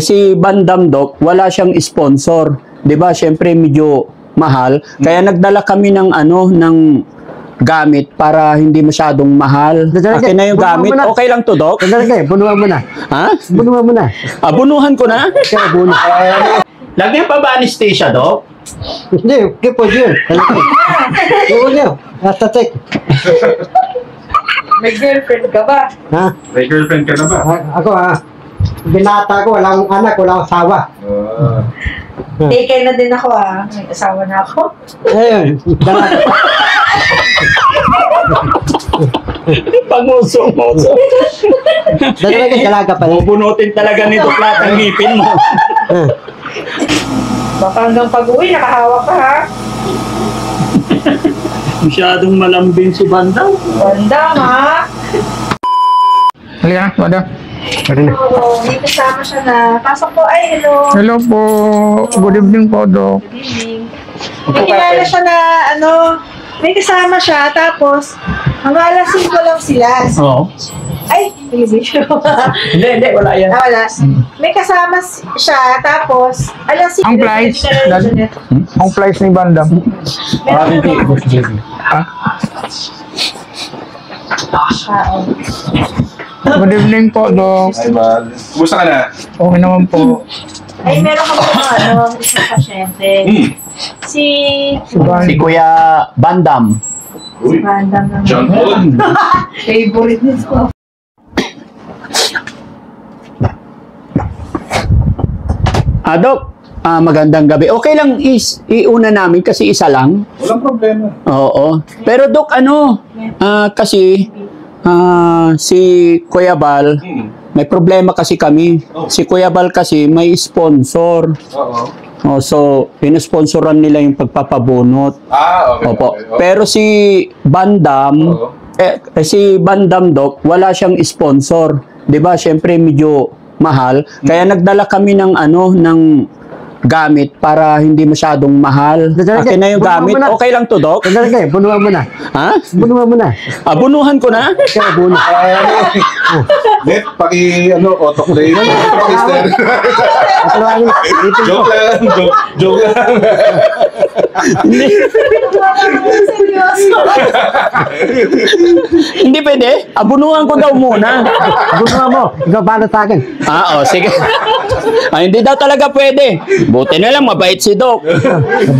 Si Bandam Doc, wala siyang sponsor. 'Di ba? Syempre medyo mahal. Kaya nagdala kami ng ng gamit para hindi masyadong mahal. Akin na yung gamit. Okay lang to, Doc? Bunuhan mo na. Ha? Bunuhan mo na. Bunuhan ko na? Kaya bunuh. Lagyan pa ba anesthesia, Doc? Hindi, kipo yun. Oo niyo. Basta check. May girlfriend ka ba? Ha? May girlfriend ka na ba? Ako binata ko, wala akong anak, wala akong asawa. Take na din ako may asawa na ako. Ayun. Pag-muso-muso. Dalaga pa rin. Bubunutin talaga nito lahat ang ngipin mo. Baka hanggang pag-uwi, nakahawak ka ha? Masyadong malambing si Bandam. Bandam ha? Halika, Wada. Oo, may kasama siya na. Pasok po, ay hello. Hello po. Good evening po, Doc. Good evening. May kilala siya na may kasama siya, tapos hanggang alas 5 lang sila. Oo. Ay, nag-video. Hindi, wala yan. Wala. May kasama siya, tapos alas 5 Ang flights, ang flights ni Bandam. Good evening po, Doc. Ay, Mal. Kumusta ka na? Okay naman po. Ay, meron ka po isang pasyente. Si Si Kuya Bandam. Uy, Bandam naman. John Paul. Favorite nito. Doc, magandang gabi. Okay lang iuna namin kasi isa lang. Walang problema. Oo. Pero Doc, kasi si Kuya Bal, may problema kasi kami. Si Kuya Bal kasi may sponsor. Oo. So, pinosponsoran nila yung pagpapabunot. Okay. Opo. Okay. Pero si Bandam, si Bandam Doc, wala siyang sponsor. 'Di ba? Syempre medyo mahal. Kaya nagdala kami ng ng gamit para hindi masyadong mahal. Akin na yung gamit. Okay lang to, Doc? Bunuhan mo na. Ha? Bunuhan mo na. Bunuhan ko na? Kaya bunuh. Net, autoplay na. Joke lang. Joke lang. Hindi pwede. Bunuhan ko daw muna. Bunuhan mo. Ikaw para sa akin. Sige. Hindi daw talaga pwede. Buti na lang, mabait si Doc.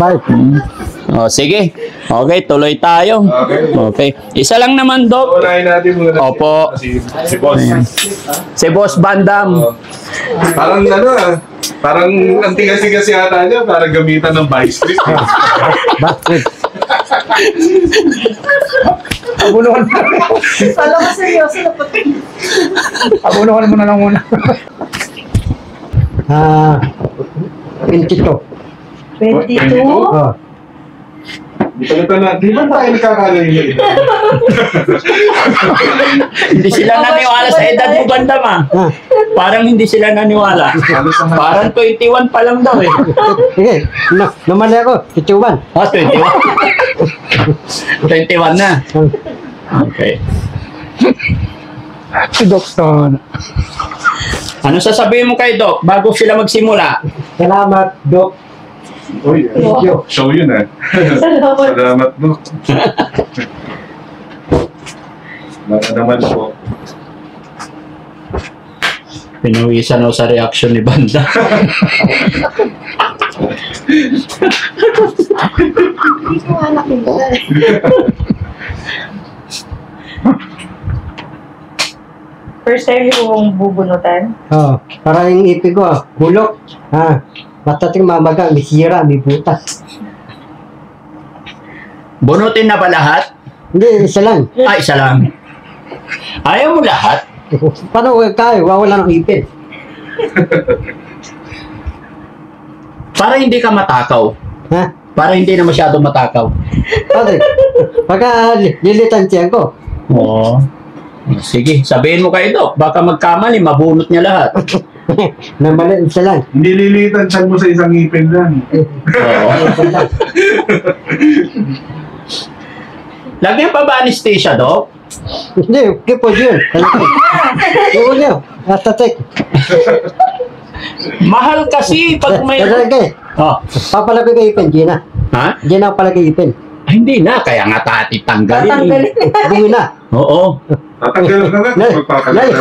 Mabait. Sige. Okay, tuloy tayo. Okay. Isa lang naman, Doc. Unahin natin muna. Opo. Si Boss. Si Boss Bandam. Parang parang ang tigas-tigas yata niya, parang gamitan ng bicycle. Bakit? Abunuhan mo. Pala ka seryoso na pati. Abunuhan mo na lang muna. 22. 22? Oh. Di ba tayo nakakalayo yung ito? Hindi sila naniwala sa edad mo, Bandam, Parang hindi sila naniwala. Parang 21 pa lang daw, Sige, namali ako. 21. 21. 21 na. Okay. Si Doctor. Ano sasabihin mo kay Doc bago sila magsimula? Salamat, Doc. Uy, show yun Salamat, Doc. Baka naman po. Pinawisan ako sa reaction ni Banda. Hindi ko nga nakita. First time yung bubunutan? Para yung ipin ko, bulok. Basta ting mamaga, may sira, may butas. Bunutin na ba lahat? Hindi, isa lang. Isa lang. Ayaw mo lahat? Paano tayo? Wawala ng ipin. Para hindi ka matakaw. Para hindi na masyado matakaw. Okay. Pagka lilitan siya ko. Oo. Sige, sabihin mo kay Doc. Baka magkamali, mabunot niya lahat. Namali, isa lang. Hindi lilitan siya mo sa isang ngipin lang. Oo. Lagyan pa ba anesthesia, Doc? Hindi, kipo yun. Oo niyo. Basta check. Mahal kasi pag may... Talaga Oh. papalagay kay Ipin, Gina. Ha? Gina palagay Ipin. Ay, hindi na. Kaya nga tanggalin. Tatanggalin. Buwi na. Oo. Tatanggal ka na. Magpapagalan.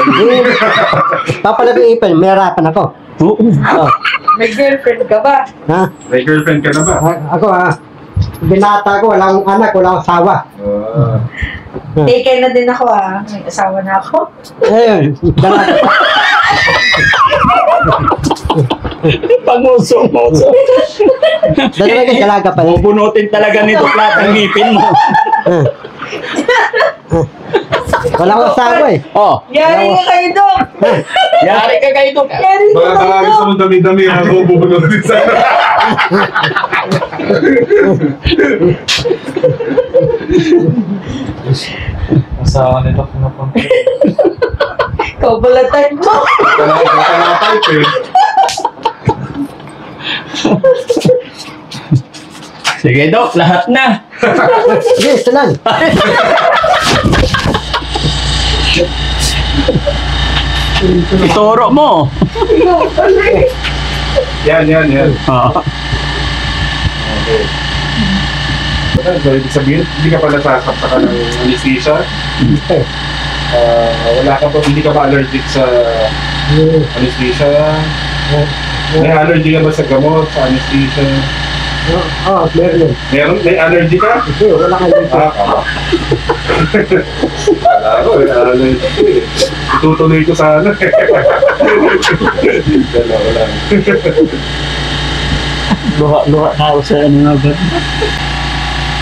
Papalagay Ipin, may harapan ako. Oo. Oh. May girlfriend ka ba? Ha? May girlfriend ka na ba? Ako binata ko, wala akong anak, wala akong asawa. Taken na din ako May asawa na ako. Ayun, dalaga. Panguso-nguso. Dalaga pa rin. Bubunutin talaga nito lahat ang ngipin mo. Wala akong asawa eh. Oh. Yari ka kayo, Dok! Yari ka kayo doon. Yari ka Baka kayo, gusto Dok! mo dami-dami ako bubunutin sa... Asawa nito pinapunta. Ikaw pala type mo. Kaya-type eh. Sige, Dok. Lahat na. Sige, ito lang. Ituro mo. Yan. Oh. Okay. So, ibig sabihin, hindi ka pala sasaksakan ng anesthesia. Hindi ka ba allergic sa anesthesia? May allergy ka ba sa gamot, sa anesthesia? Meron. May allergy ka? Hindi, wala kang dito. Kama. Wala ko, may allergy. Itutuloy ko sana. Dalawa lang. Luha na ako sa ano nga ba?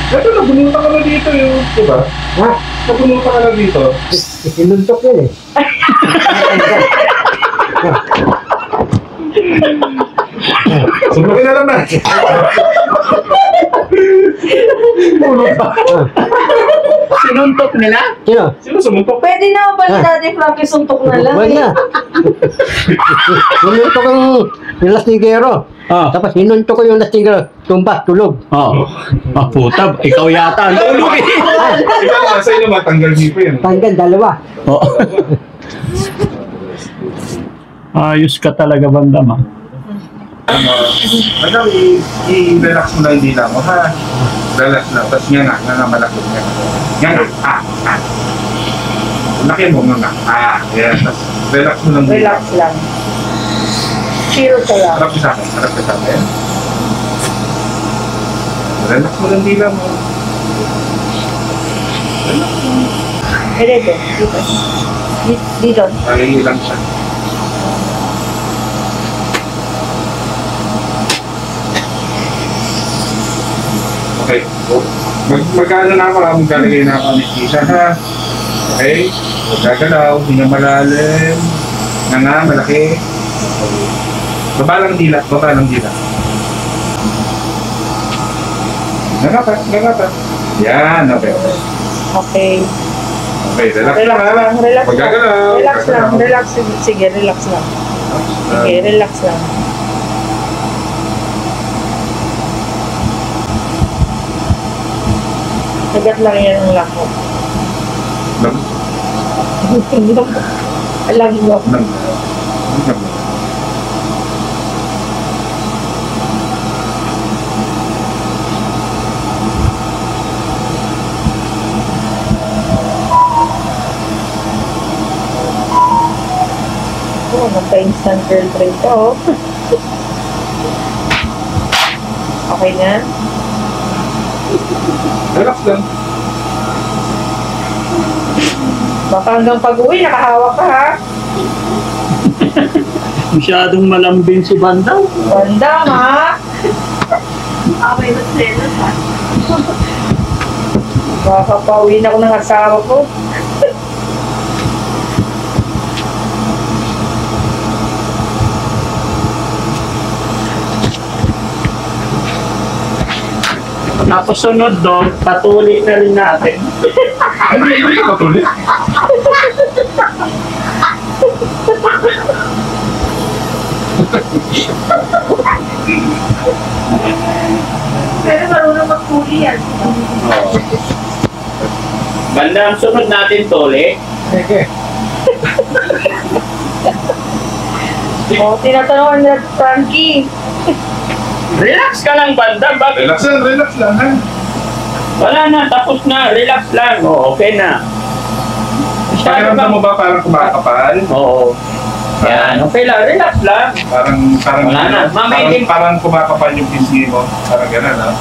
Ito, nabunutan ka na dito yung, diba? Ha? Nabunutan ka na dito. Sinuntok yun eh. Sundukin na lang natin. Sinuntok nila? Sino? Sino sumuntok? Pwede na ba Daddy Frankie suntok na lang? Huwag na. Sinuntok yung lastigero. Ah. Tapos sinuntok ko yung lastigero. Tumba, tulog. Oh. Ah, puta. Ikaw yata ang tulog eh. Ikaw nga, sa'yo naman, tanggal dito yan. Tanggal, dalawa. Oh. Ayos ka talaga, Bandam ah. Madam, i-relax mo lang yung dila mo, ha? Relax lang. Tapos nga malakot nga. Laki mo nga. Yan. Tapos relax mo lang dila. Relax lang. Chill ka lang. Harap ka sa akin. Relax mo lang dila mo. Dito. Dito. Ay, lang siya. Okay. Magkano na ako, maglalagay na ako anesthesia, ha? Okay? Magagalaw, hindi na malalim. Na malaki. Baba lang dila. Nangata. Yan, okay. Okay. Okay, relax Relax ha? lang. Relax lang. Magagalaw. Relax lang. Relax. Sige, relax lang. Sige, relax lang. Sagat lang yan ang lako. Alam mo. Oh, nagka-instant girlfriend ka, oh. Okay na? Relax lang. Baka hanggang pag-uwi, nakahawak ka, ha? Masyadong malambing si Bandam. Bandam, ha? Okay, mas selos ha. Baka pauwi na ako ng asawa ko. Tapos sunod doon, patuloy na rin natin. Hindi ka patuloy. Pero marunong magpuli yan. Bandam, sunod natin tole. Sige. Oh, tinatanungan nila Frankie. Relax ka lang, Bandam. Bakit? Relax lang ha. Wala na, tapos na. Relax lang. Oh, okay na. Pakiramdam mo ba parang kumakapal? Oo. Yan, okay lang. Relax lang. Parang Wala na. parang kumakapal yung pisngi mo. Parang gano'n ha.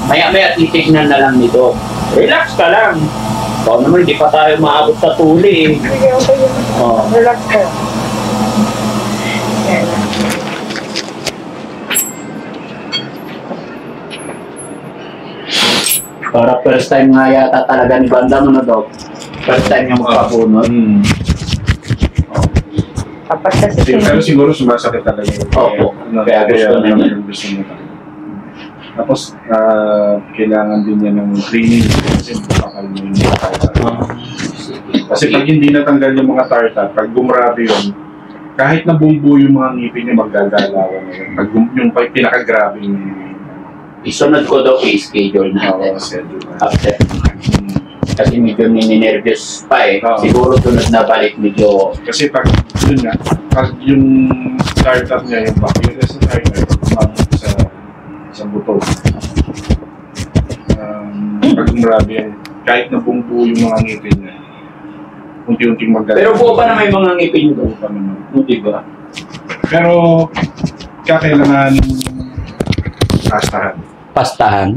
Maya-maya titignan na lang nito. Relax ka lang. Ikaw naman, hindi pa tayo maabot sa tuli. Sige, okay yun. Oh. Relax ka. Yan. Para first time nga yata talaga ni Bandam, ano, Dok? First time niya magpabunot. Kapag kasi Pero siguro sumasakit talaga yung Opo. Kaya gusto na niya. gusto niya. Tapos, kailangan din niya ng cleaning kasi bakal mo yung mga tartar. Kasi pag hindi natanggal yung mga tartar, pag gumrabe yun, kahit na bumbu yung mga ngipin niya, maggagalawan na yun. Yung pinakagrabe yung Isunod ko daw i-schedule natin. After. Kasi medyo nininervyos pa eh. Oo. Siguro sunod na balik medyo... Kasi pag yun nga, pag yung tartar niya, yung sa tartar, sa buto. Pag gumrabe yan, kahit na bumbu yung mga ngipin niya, unti-unting magdala. Pero buo pa na may mga ngipin nyo. Buo pa naman. Hindi ba? Pero, kakailangan pastahan. Pastahan.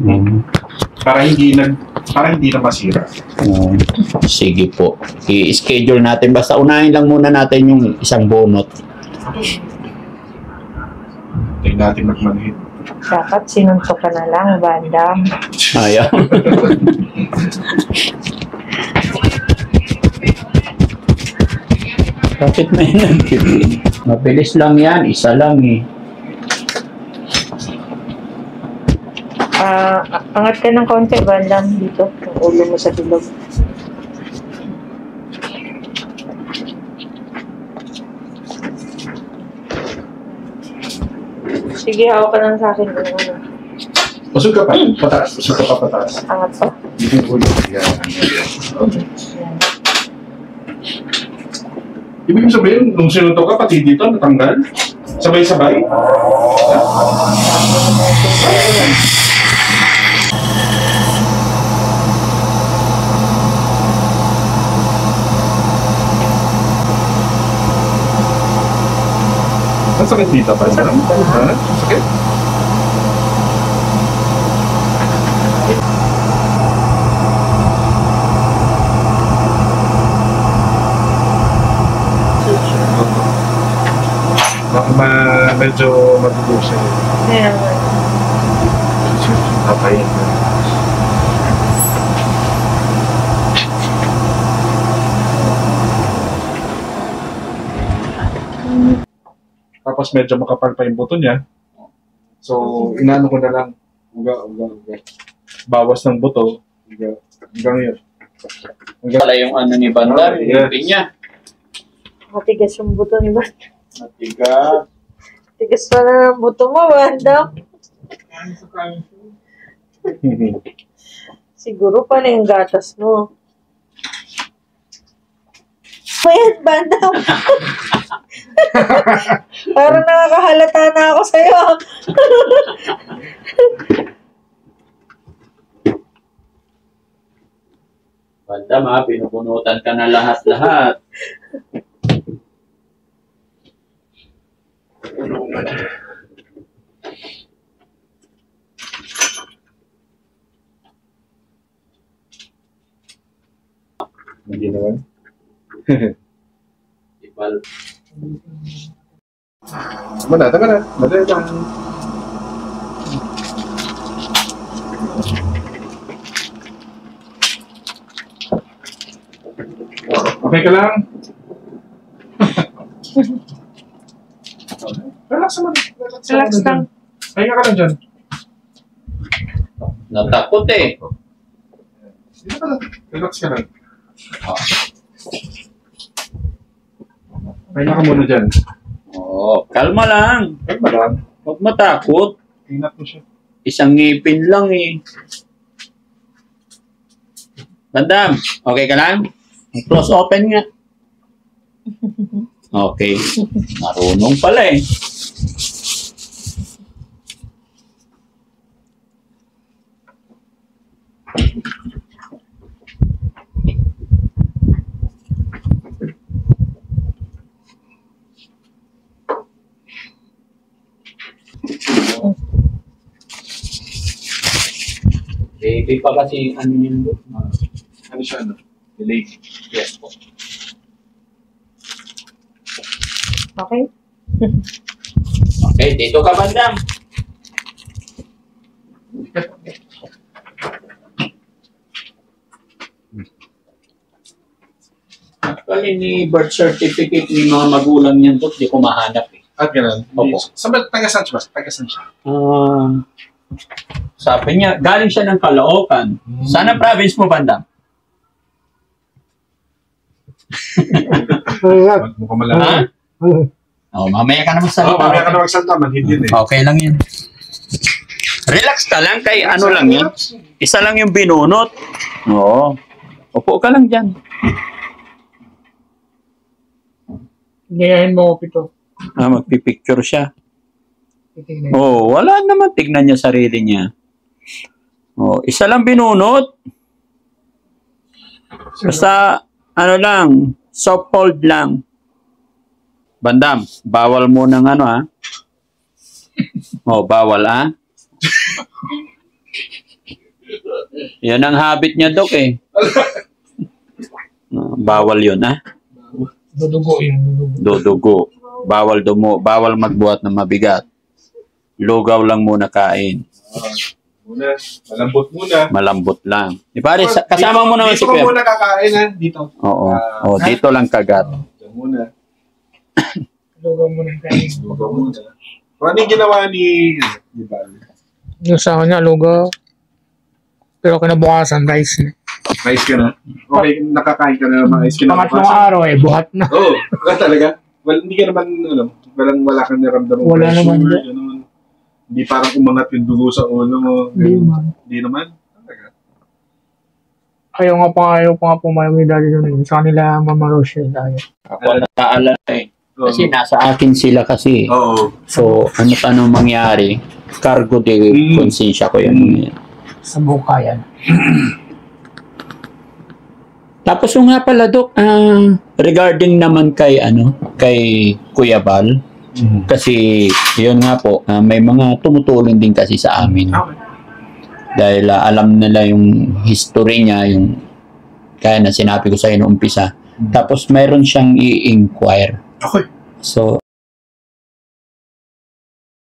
Para hindi na masira. Sige po. I-schedule natin. Basta unahin lang muna natin yung isang bunot. Tayo natin magmanhid. dapat sinuntok ka na lang, Bandam. Ayaw. Bakit may nagpipin? Mabilis lang yan. Isa lang eh. Angat ka ng konti, Bandam, dito. Yung ulo mo sa bilog. Sige, hawak ka lang sa akin. Usog ka pa. Pataas. Usog ka pa pataas. Angat pa. Yung ulo. Yan. Okay. Yan. Ibig sabihin, nung sinuntok ka, pati dito, natanggal? Sabay-sabay? Ang sakit dito pa. Ha? Sakit? Baka medyo matutuwa siya. Ayan. Papayin. Tapos medyo makapal pa yung buto niya. So, inaano ko na lang. Uga. Bawas ng buto. Hanggang yun. Pala yung ano ni Bandam, yung pinya. Matigas yung buto ni Bandam. Matigas. Tigas pa na ng buto mo, Bandam. Siguro pa na yung gatas mo. Ayan, Bandam. Parang nakakahalata na ako sa'yo. Bandam ha, pinupunutan ka na lahat-lahat. Hindi naman. Ipal. Tama na. Madali lang. Okay ka lang? Relax naman. Relax lang. Pahinga ka lang dyan. Natakot eh. Dito ka lang. Relax ka lang. Pahinga ka muna dyan. Oo, kalma lang. Kalma lang. Huwag matakot. Ingat mo siya. Isang ngipin lang eh. Bandam, okay ka lang? Close open nga. Okay. Marunong pala eh. Baby pa kasi ano yun doon. Ano siya, no? Delayed. Yes po. Okay. Okay, dito ka bandam. Actually, ni birth certificate ni mga magulang niyan doon, di ko mahanap eh. At ganun. Opo. Taga-san siya ba? Taga-san siya? Sabi niya, galing siya ng Caloocan. Sana province mo, bandam? Mukhang Ha? malaki. Oh, mamaya ka na Oo, magsalita. mamaya ka na magsalta, manhid yun eh. Okay lang yun. Relax ka lang, kay ano lang yun. Isa lang yung binunot. Oo. Upo ka lang dyan. Gayahin mo ko pito. Magpipicture siya. Titignan. Oh, wala naman. Tignan niya sarili niya. Oh, isa lang binunot. Basta, ano lang, soft hold lang. Bandam, bawal mo ng ano ha. Oh, bawal ha. Yan ang habit niya, Dok eh. Bawal yun ha. Dudugo yun. Dudugo. Dudugo. Bawal bawal magbuhat ng mabigat. Lugaw lang muna kain. Muna, malambot muna. Malambot lang. Di pare, kasama mo naman si Dito ka Kuya. muna kakain ha, dito. Oo. Oh, dito lang kagat. Dito muna. Dudugo mo na kayo. Dito muna. Kung ano yung ginawa ni Bal? Yung sa kanya, lugaw. Pero kinabukasan, rice na. Rice ka na? Okay, nakakain ka na ng mga rice. Pangatlong araw eh, buhat na. Oo, wala talaga. Hindi ka naman, wala kang naramdaman. Wala naman. Ganun. Hindi parang umangat yung dugo sa ulo mo. Hindi naman. Talaga. Ayaw pa nga pumayag ni daddy doon. Sa kanila mamaro siya dahil. Ako nataalala eh. Oo. Kasi nasa akin sila kasi. Oo. So, ano mangyari? Cargo de konsensya ko yun. Sa bukayan. Tapos yung nga pala, Dok, regarding naman kay Kuya Bal, kasi yun nga po, may mga tumutulong din kasi sa amin. Okay. Dahil alam nila yung history niya, yung kaya na sinabi ko sa noong umpisa. Tapos mayroon siyang i-inquire. Okay. So,